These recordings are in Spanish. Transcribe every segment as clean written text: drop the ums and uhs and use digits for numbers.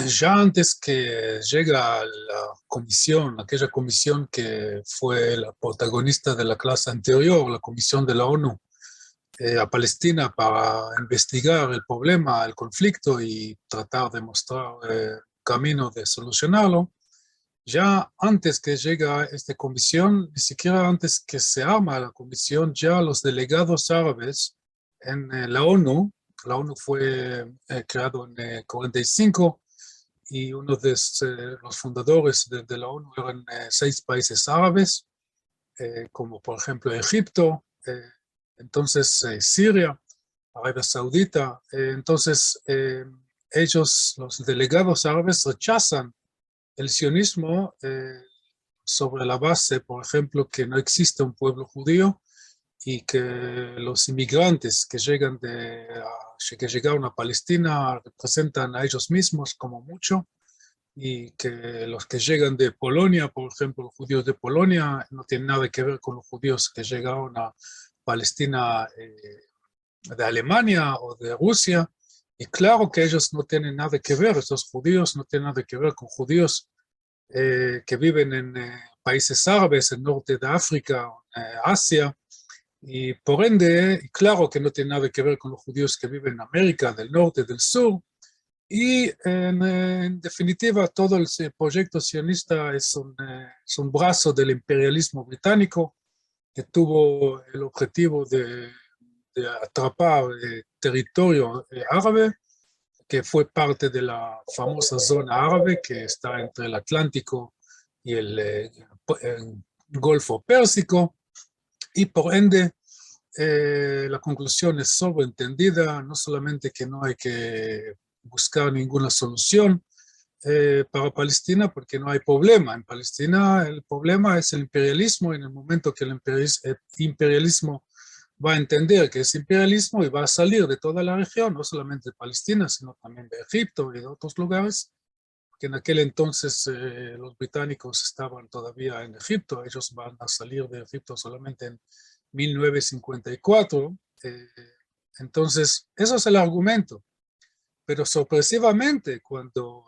ya antes que llega la comisión, aquella comisión que fue la protagonista de la clase anterior, la comisión de la ONU, a Palestina para investigar el problema, el conflicto y tratar de mostrar camino de solucionarlo. Ya antes que llega esta comisión, ni siquiera antes que se arma la comisión, ya los delegados árabes en la ONU fue creado en 45 y uno de los fundadores de la ONU eran 6 países árabes, como por ejemplo Egipto, entonces Siria, Arabia Saudita. Entonces ellos, los delegados árabes, rechazan el sionismo sobre la base, por ejemplo, que no existe un pueblo judío y que los inmigrantes que llegaron a Palestina representan a ellos mismos como mucho, y que los que llegan de Polonia, por ejemplo, los judíos de Polonia, no tienen nada que ver con los judíos que llegaron a Palestina de Alemania o de Rusia. Y claro que ellos no tienen nada que ver, estos judíos no tienen nada que ver con judíos que viven en países árabes, en norte de África, Asia, y por ende, claro que no tiene nada que ver con los judíos que viven en América del Norte, del Sur, y en definitiva todo el proyecto sionista es un brazo del imperialismo británico que tuvo el objetivo de atrapar territorio árabe, que fue parte de la famosa zona árabe que está entre el Atlántico y el Golfo Pérsico, y por ende la conclusión es sobreentendida, no solamente que no hay que buscar ninguna solución para Palestina, porque no hay problema. En Palestina el problema es el imperialismo, y en el momento que el imperialismo va a entender que es imperialismo y va a salir de toda la región, no solamente de Palestina, sino también de Egipto y de otros lugares, que en aquel entonces los británicos estaban todavía en Egipto, ellos van a salir de Egipto solamente en 1954. Entonces, eso es el argumento. Pero sorpresivamente, cuando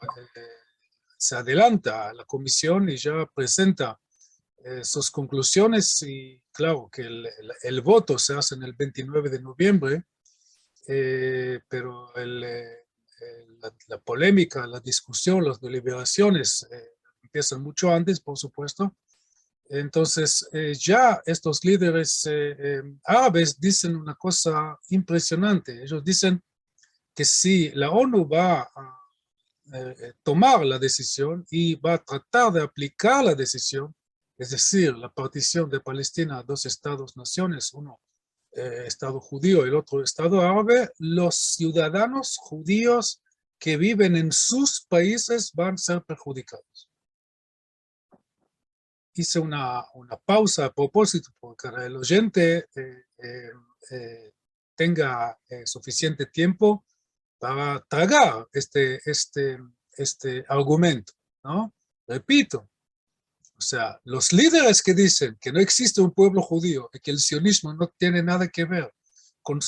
se adelanta a la comisión y ya presenta sus conclusiones, y claro que el voto se hace en el 29 de noviembre, pero la polémica, la discusión, las deliberaciones empiezan mucho antes, por supuesto. Entonces, ya estos líderes árabes dicen una cosa impresionante. Ellos dicen que si la ONU va a tomar la decisión y va a tratar de aplicar la decisión, es decir, la partición de Palestina a 2 estados-naciones, uno Estado judío y el otro Estado árabe, los ciudadanos judíos que viven en sus países van a ser perjudicados. Hice una pausa a propósito porque el oyente tenga suficiente tiempo para tragar este argumento, ¿no? Repito, o sea, los líderes que dicen que no existe un pueblo judío y que el sionismo no tiene nada que ver con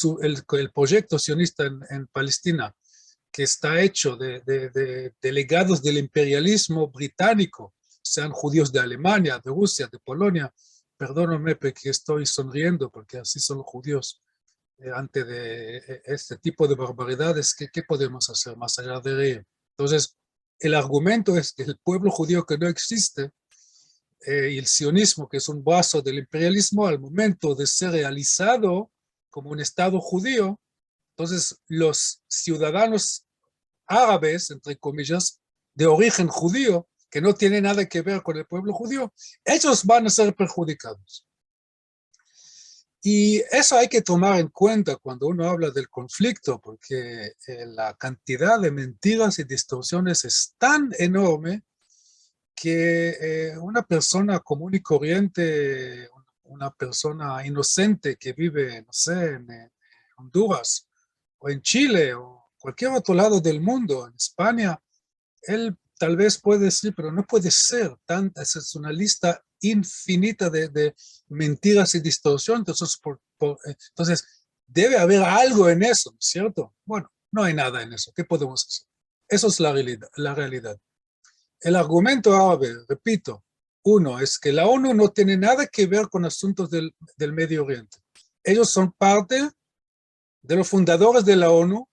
el proyecto sionista en Palestina, que está hecho de delegados del imperialismo británico, sean judíos de Alemania, de Rusia, de Polonia. Perdóname porque estoy sonriendo, porque así son los judíos ante este tipo de barbaridades. ¿Qué podemos hacer más allá de reír? Entonces, el argumento es que el pueblo judío que no existe y el sionismo, que es un brazo del imperialismo, al momento de ser realizado como un Estado judío, entonces los ciudadanos árabes, entre comillas, de origen judío, que no tienen nada que ver con el pueblo judío, ellos van a ser perjudicados. Y eso hay que tomar en cuenta cuando uno habla del conflicto, porque la cantidad de mentiras y distorsiones es tan enorme que una persona común y corriente, una persona inocente que vive, no sé, en Honduras o en Chile o cualquier otro lado del mundo, en España, él tal vez puede decir, pero no puede ser tanta, es una lista infinita de mentiras y distorsión, entonces debe haber algo en eso, ¿cierto? Bueno, no hay nada en eso, ¿qué podemos hacer? Eso es la realidad, la realidad. El argumento árabe, repito, uno, es que la ONU no tiene nada que ver con asuntos del Medio Oriente. Ellos son parte de los fundadores de la ONU.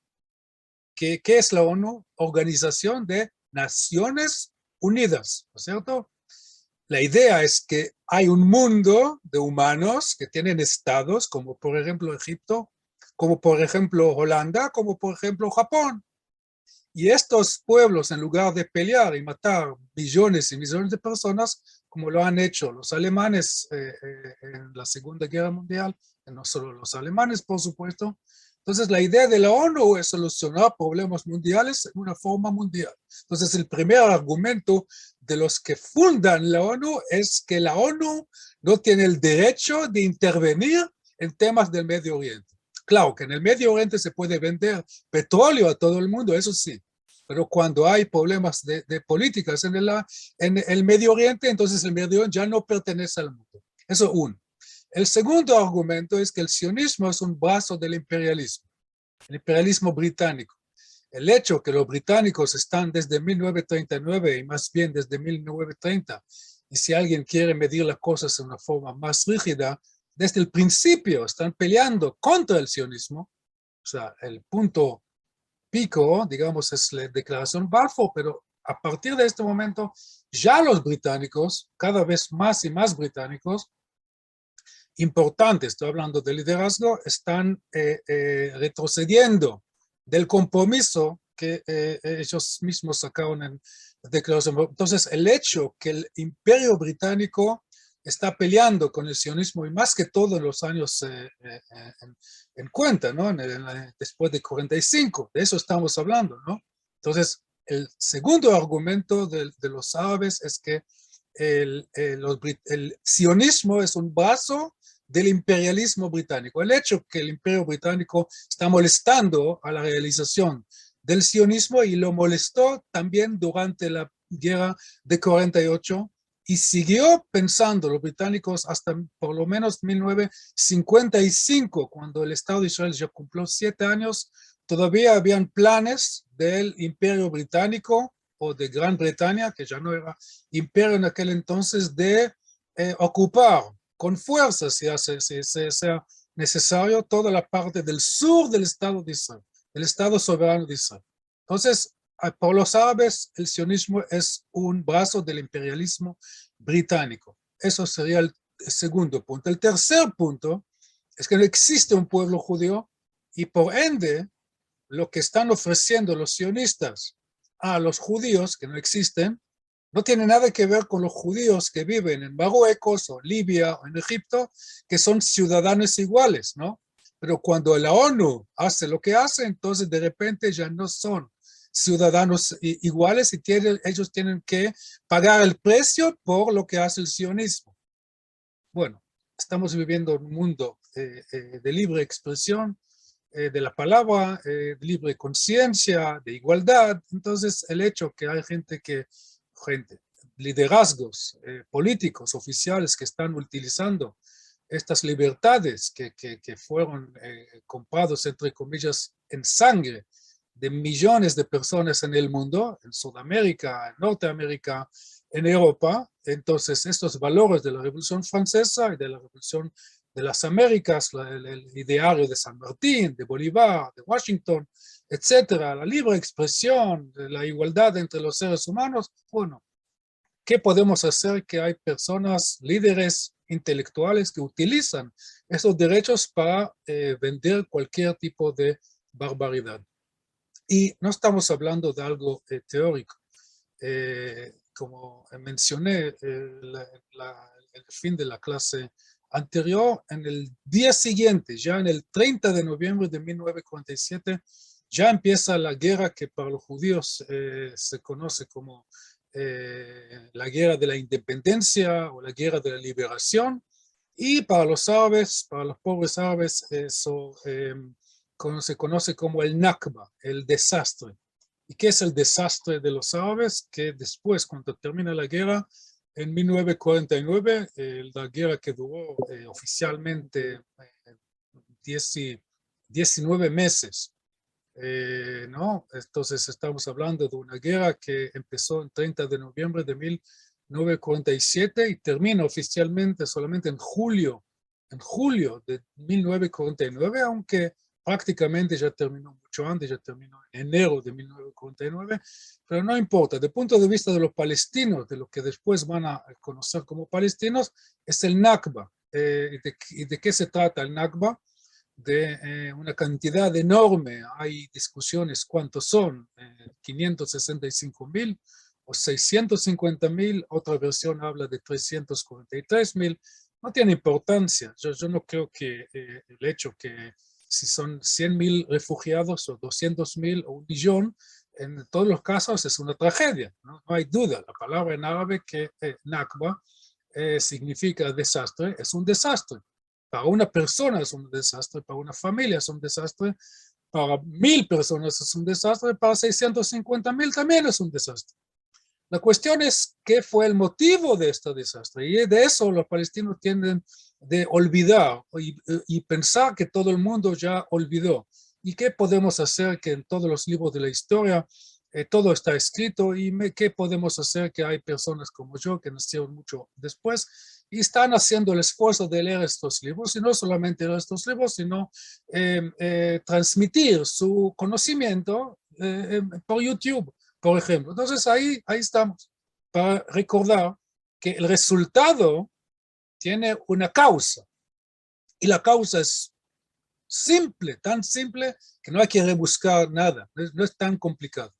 ¿Qué es la ONU? Organización de Naciones Unidas, ¿no es cierto? La idea es que hay un mundo de humanos que tienen estados, como por ejemplo Egipto, como por ejemplo Holanda, como por ejemplo Japón. Y estos pueblos, en lugar de pelear y matar millones y millones de personas, como lo han hecho los alemanes en la Segunda Guerra Mundial, no solo los alemanes, por supuesto. Entonces, la idea de la ONU es solucionar problemas mundiales en una forma mundial. Entonces, el primer argumento de los que fundan la ONU es que la ONU no tiene el derecho de intervenir en temas del Medio Oriente. Claro que en el Medio Oriente se puede vender petróleo a todo el mundo, eso sí, pero cuando hay problemas de políticas en el Medio Oriente, entonces el Medio Oriente ya no pertenece al mundo. Eso uno. El segundo argumento es que el sionismo es un brazo del imperialismo, el imperialismo británico. El hecho que los británicos están desde 1939 y más bien desde 1930, y si alguien quiere medir las cosas de una forma más rígida, desde el principio están peleando contra el sionismo, o sea, el punto pico, digamos, es la declaración Balfour, pero a partir de este momento ya los británicos, cada vez más y más británicos, importantes, estoy hablando de liderazgo, están retrocediendo del compromiso que ellos mismos sacaron en la declaración. Entonces, el hecho que el imperio británico está peleando con el sionismo y más que todo en los años en cuenta, ¿no? Después de 45, de eso estamos hablando, ¿no? Entonces, el segundo argumento de los árabes es que el sionismo es un brazo del imperialismo británico. El hecho que el imperio británico está molestando a la realización del sionismo y lo molestó también durante la guerra de 48 y siguió pensando los británicos hasta por lo menos 1955, cuando el Estado de Israel ya cumplió 7 años, todavía habían planes del imperio británico o de Gran Bretaña, que ya no era imperio en aquel entonces, de ocupar con fuerza, si sea necesario, toda la parte del sur del Estado de Israel, del Estado soberano de Israel. Entonces, por los árabes, el sionismo es un brazo del imperialismo británico. Eso sería el segundo punto. El tercer punto es que no existe un pueblo judío y por ende, lo que están ofreciendo los sionistas a los judíos, que no existen, no tiene nada que ver con los judíos que viven en Marruecos o Libia o en Egipto, que son ciudadanos iguales, ¿no? Pero cuando la ONU hace lo que hace, entonces de repente ya no son ciudadanos iguales y ellos tienen que pagar el precio por lo que hace el sionismo. Bueno, estamos viviendo un mundo de libre expresión, de la palabra, de libre conciencia, de igualdad. Entonces, el hecho que hay liderazgos políticos, oficiales que están utilizando estas libertades que fueron comprados, entre comillas, en sangre de millones de personas en el mundo, en Sudamérica, en Norteamérica, en Europa. Entonces, estos valores de la Revolución Francesa y de la Revolución de las Américas, el ideario de San Martín, de Bolívar, de Washington, etcétera, la libre expresión, la igualdad entre los seres humanos, bueno, ¿qué podemos hacer que hay personas, líderes intelectuales que utilizan esos derechos para vender cualquier tipo de barbaridad? Y no estamos hablando de algo teórico. Como mencioné, el fin de la clase anterior, en el día siguiente, ya en el 30 de noviembre de 1947, ya empieza la guerra que para los judíos se conoce como la guerra de la independencia o la guerra de la liberación, y para los árabes, para los pobres árabes, eso se conoce como el Nakba, el desastre. ¿Y qué es el desastre de los árabes? Que después, cuando termina la guerra, en 1949, la guerra que duró oficialmente 19 meses, ¿no? Entonces estamos hablando de una guerra que empezó el 30 de noviembre de 1947 y termina oficialmente solamente en julio de 1949, aunque prácticamente ya terminó mucho antes, ya terminó en enero de 1949, pero no importa. Desde el punto de vista de los palestinos, de lo que después van a conocer como palestinos, es el Nakba. ¿Y de qué se trata el Nakba? De una cantidad enorme, hay discusiones cuántos son, 565.000 o 650.000, otra versión habla de 343.000, no tiene importancia. Yo no creo que el hecho que si son 100.000 refugiados o 200.000 o 1 millón, en todos los casos es una tragedia, ¿no? No hay duda. La palabra en árabe que Nakba significa desastre, es un desastre. Para una persona es un desastre, para una familia es un desastre, para 1.000 personas es un desastre, para 650.000 también es un desastre. La cuestión es qué fue el motivo de este desastre, y de eso los palestinos tienden de olvidar y pensar que todo el mundo ya olvidó. ¿Y qué podemos hacer que en todos los libros de la historia todo está escrito? ¿Y qué podemos hacer que hay personas como yo que nacieron mucho después y están haciendo el esfuerzo de leer estos libros, y no solamente leer estos libros, sino transmitir su conocimiento por YouTube, por ejemplo? Entonces ahí estamos, para recordar que el resultado tiene una causa, y la causa es simple, tan simple que no hay que rebuscar nada, no es tan complicado.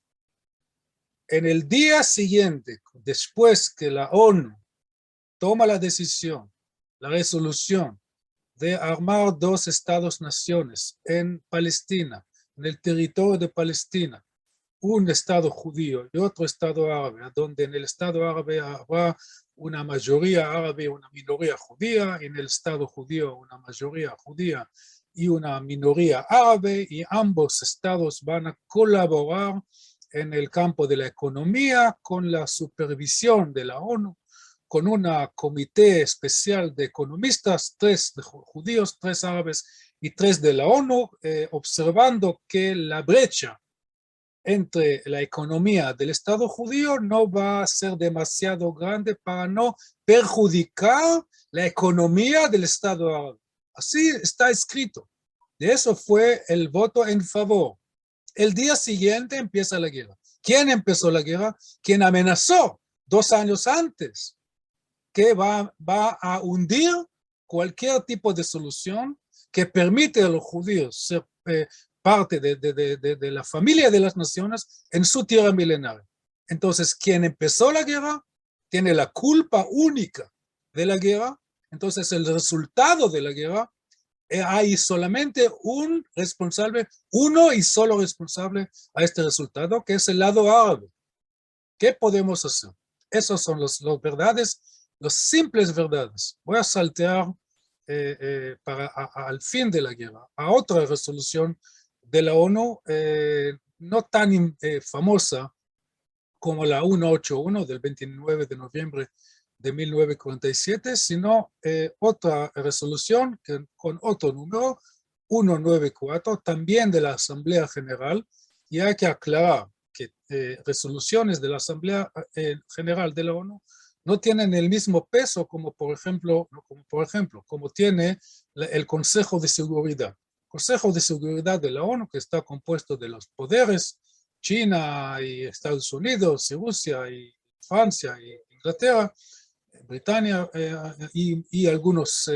En el día siguiente, después que la ONU toma la decisión, la resolución de armar 2 estados-naciones en Palestina, en el territorio de Palestina, un estado judío y otro estado árabe, donde en el estado árabe habrá una mayoría árabe y una minoría judía, y en el estado judío una mayoría judía y una minoría árabe, y ambos estados van a colaborar en el campo de la economía con la supervisión de la ONU, con un comité especial de economistas, 3 judíos, 3 árabes y 3 de la ONU, observando que la brecha entre la economía del Estado judío no va a ser demasiado grande para no perjudicar la economía del Estado árabe. Así está escrito. De eso fue el voto en favor. El día siguiente empieza la guerra. ¿Quién empezó la guerra? Quien amenazó 2 años antes que va a hundir cualquier tipo de solución que permite a los judíos ser parte de la familia de las naciones en su tierra milenaria. Entonces, quien empezó la guerra tiene la culpa única de la guerra. Entonces, el resultado de la guerra, hay solamente un responsable, uno y solo responsable a este resultado, que es el lado árabe. ¿Qué podemos hacer? Esos son las verdades, las simples verdades. Voy a saltear al fin de la guerra a otra resolución de la ONU, no tan famosa como la 181 del 29 de noviembre de 1947, sino otra resolución con otro número, 194, también de la Asamblea General, y hay que aclarar que resoluciones de la Asamblea General de la ONU no tienen el mismo peso como como tiene el Consejo de Seguridad. El Consejo de Seguridad de la ONU, que está compuesto de los poderes, China y Estados Unidos y Rusia y Francia y Inglaterra, Britania y algunos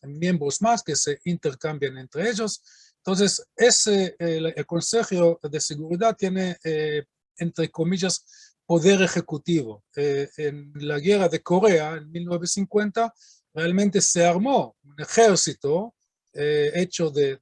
miembros más que se intercambian entre ellos. Entonces, el Consejo de Seguridad tiene, entre comillas, poder ejecutivo. En la guerra de Corea, en 1950, realmente se armó un ejército hecho de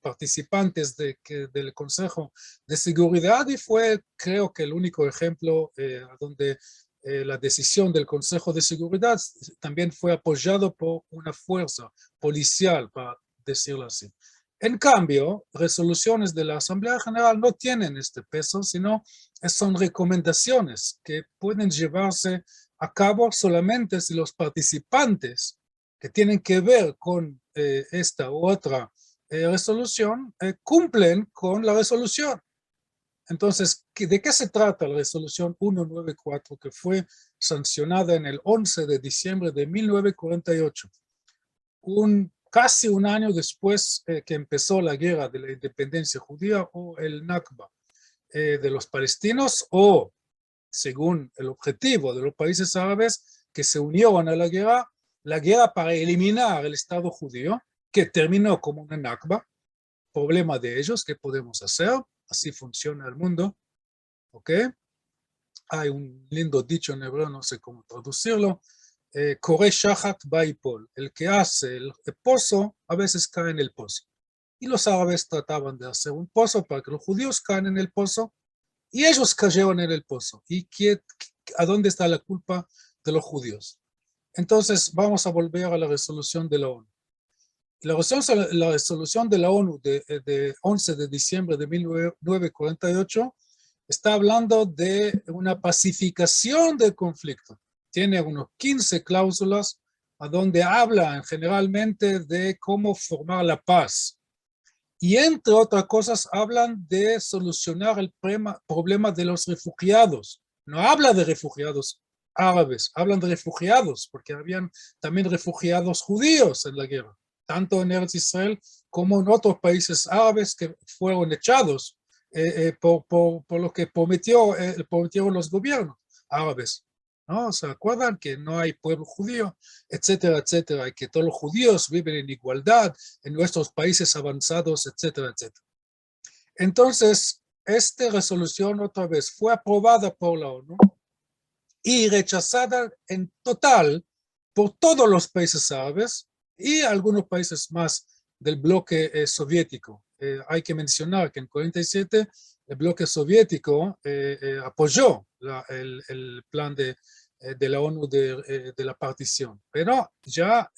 participantes del Consejo de Seguridad, y fue, creo que, el único ejemplo donde la decisión del Consejo de Seguridad también fue apoyado por una fuerza policial, para decirlo así. En cambio, resoluciones de la Asamblea General no tienen este peso, sino son recomendaciones que pueden llevarse a cabo solamente si los participantes que tienen que ver con esta u otra resolución cumplen con la resolución. Entonces, ¿de qué se trata la resolución 194 que fue sancionada en el 11 de diciembre de 1948? Casi un año después que empezó la guerra de la independencia judía o el Nakba de los palestinos, o según el objetivo de los países árabes que se unieron a la guerra para eliminar el Estado judío, que terminó como una Nakba, problema de ellos, ¿qué podemos hacer? Así funciona el mundo, ¿ok? Hay un lindo dicho en hebreo, no sé cómo traducirlo, Koreh Shachat Baipol, el que hace el pozo a veces cae en el pozo. Y los árabes trataban de hacer un pozo para que los judíos caen en el pozo, y ellos cayeron en el pozo. ¿Y a dónde está la culpa de los judíos? Entonces vamos a volver a la resolución de la ONU. La resolución de la ONU de 11 de diciembre de 1948 está hablando de una pacificación del conflicto. Tiene unos 15 cláusulas a donde habla generalmente de cómo formar la paz. Y entre otras cosas hablan de solucionar el problema de los refugiados. No habla de refugiados árabes, hablan de refugiados, porque habían también refugiados judíos en la guerra, tanto en Eretz Israel como en otros países árabes que fueron echados por lo que prometieron los gobiernos árabes, ¿no? ¿Se acuerdan que no hay pueblo judío, etcétera, etcétera, y que todos los judíos viven en igualdad en nuestros países avanzados, etcétera, etcétera? Entonces, esta resolución otra vez fue aprobada por la ONU y rechazada en total por todos los países árabes y algunos países más del bloque soviético. Hay que mencionar que en 47 el bloque soviético apoyó el plan de la ONU de la partición, pero ya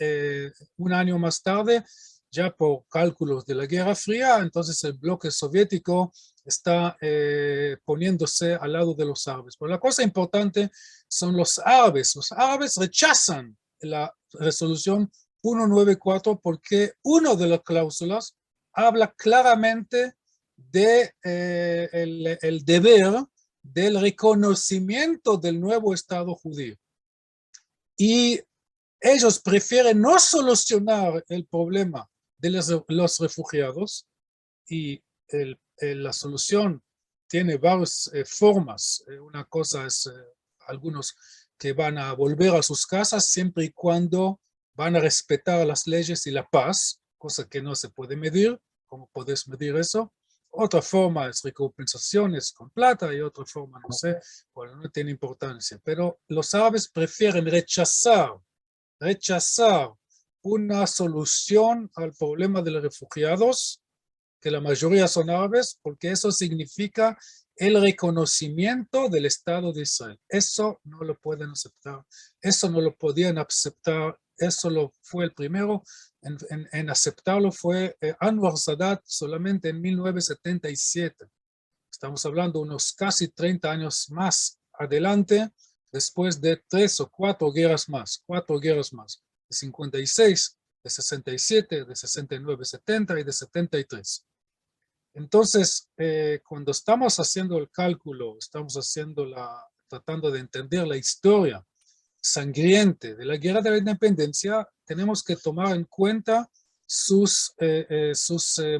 un año más tarde, ya por cálculos de la Guerra Fría, entonces el bloque soviético está poniéndose al lado de los árabes. Pero la cosa importante son los árabes. Los árabes rechazan la resolución 194 porque una de las cláusulas habla claramente de el deber del reconocimiento del nuevo Estado judío. Y ellos prefieren no solucionar el problema de los refugiados, y la solución tiene varias formas. Una cosa es algunos que van a volver a sus casas siempre y cuando van a respetar las leyes y la paz, cosa que no se puede medir. ¿Cómo puedes medir eso? Otra forma es recompensaciones con plata y otra forma, no sé, bueno, no tiene importancia. Pero los árabes prefieren rechazar una solución al problema de los refugiados, que la mayoría son árabes, porque eso significa el reconocimiento del Estado de Israel. Eso no lo pueden aceptar, eso no lo podían aceptar, eso fue el primero en aceptarlo fue Anwar Sadat solamente en 1977. Estamos hablando unos casi 30 años más adelante, después de 3 o 4 guerras más, de 56, de 67, de 69, 70 y de 73. Entonces, cuando estamos haciendo el cálculo, tratando de entender la historia sangriente de la Guerra de la Independencia, tenemos que tomar en cuenta sus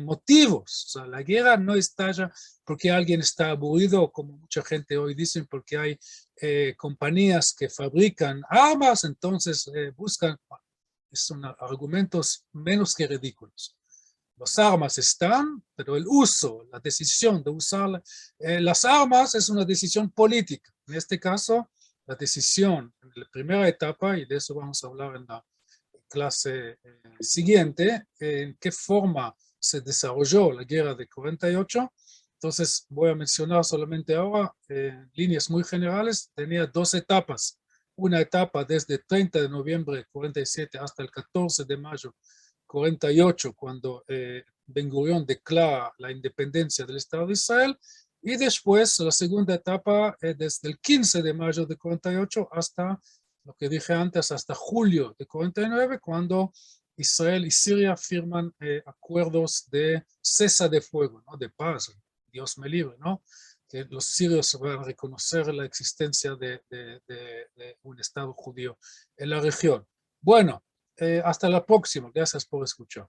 motivos. O sea, la guerra no estalla porque alguien está aburrido, como mucha gente hoy dice, porque hay compañías que fabrican armas, entonces buscan, son argumentos menos que ridículos. Las armas están, pero el uso, la decisión de usar las armas es una decisión política. En este caso, la decisión en la primera etapa, y de eso vamos a hablar en la clase siguiente, en qué forma se desarrolló la guerra de 48. Entonces voy a mencionar solamente ahora, en líneas muy generales, tenía 2 etapas. Una etapa desde 30 de noviembre de 47 hasta el 14 de mayo 48, cuando Ben Gurión declara la independencia del Estado de Israel, y después la segunda etapa desde el 15 de mayo de 48 hasta lo que dije antes, hasta julio de 49, cuando Israel y Siria firman acuerdos de cesa de fuego, ¿no? De paz, Dios me libre, ¿no? Que los sirios van a reconocer la existencia de un Estado judío en la región. Bueno, hasta la próxima. Gracias por escuchar.